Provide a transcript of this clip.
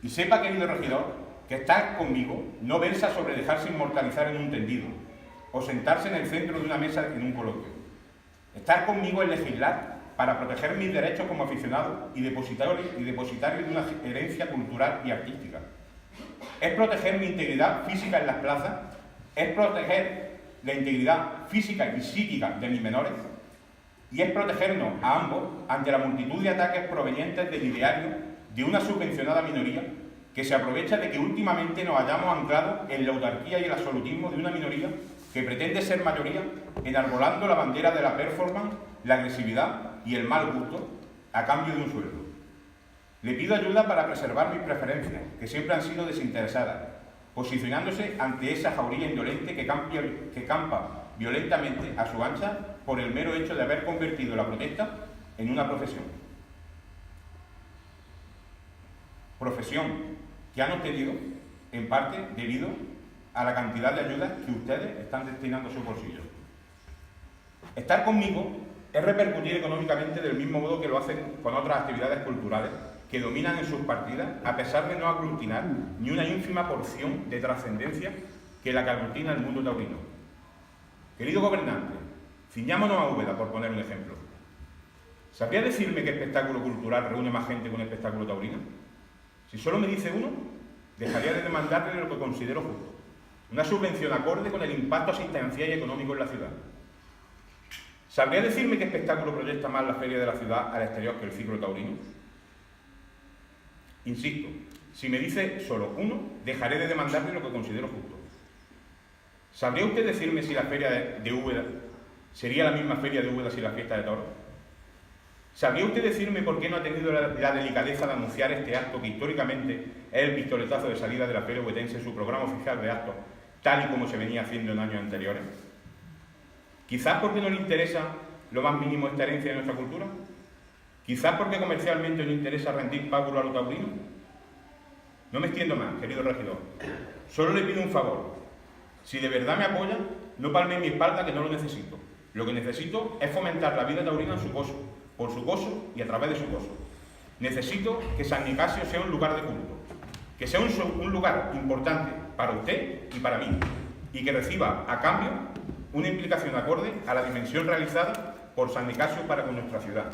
Y sepa, querido regidor, que estar conmigo no versa sobre dejarse inmortalizar en un tendido o sentarse en el centro de una mesa en un coloquio. Estar conmigo es legislar para proteger mis derechos como aficionado y depositario de una herencia cultural y artística. Es proteger mi integridad física en las plazas, es proteger la integridad física y psíquica de mis menores, y es protegernos a ambos ante la multitud de ataques provenientes del ideario de una subvencionada minoría que se aprovecha de que últimamente nos hayamos anclado en la autarquía y el absolutismo de una minoría que pretende ser mayoría, enarbolando la bandera de la performance, la agresividad y el mal gusto a cambio de un sueldo. Le pido ayuda para preservar mis preferencias, que siempre han sido desinteresadas, posicionándose ante esa jauría indolente que campa violentamente a su ancha por el mero hecho de haber convertido la protesta en una profesión. Profesión que han obtenido, en parte, debido a la cantidad de ayudas que ustedes están destinando a su bolsillo. Estar conmigo es repercutir económicamente del mismo modo que lo hacen con otras actividades culturales que dominan en sus partidas, a pesar de no aglutinar ni una ínfima porción de trascendencia que la que aglutina el mundo taurino. Querido gobernante, ciñámonos a Úbeda, por poner un ejemplo. ¿Sabría decirme qué espectáculo cultural reúne más gente que un espectáculo taurino? Si solo me dice uno, dejaría de demandarle lo que considero justo: una subvención acorde con el impacto asistencial y económico en la ciudad. ¿Sabría decirme qué espectáculo proyecta más la feria de la ciudad al exterior que el ciclo taurino? Insisto, si me dice solo uno, dejaré de demandarle lo que considero justo. ¿Sabría usted decirme si la feria de Úbeda sería la misma feria de Úbeda sin la fiesta de toros? ¿Sabría usted decirme por qué no ha tenido la delicadeza de anunciar este acto que históricamente es el pistoletazo de salida de la feria ubetense en su programa oficial de actos, tal y como se venía haciendo en años anteriores? Quizás porque no le interesa lo más mínimo esta herencia de nuestra cultura. Quizás porque comercialmente no interesa rendir pago a los taurinos. No me extiendo más, querido regidor. Solo le pido un favor. Si de verdad me apoya, no palme en mi espalda, que no lo necesito. Lo que necesito es fomentar la vida taurina en su gozo, por su gozo y a través de su gozo. Necesito que San Nicasio sea un lugar de culto, que sea un lugar importante para usted y para mí, y que reciba a cambio una implicación acorde a la dimensión realizada por San Nicasio para con nuestra ciudad.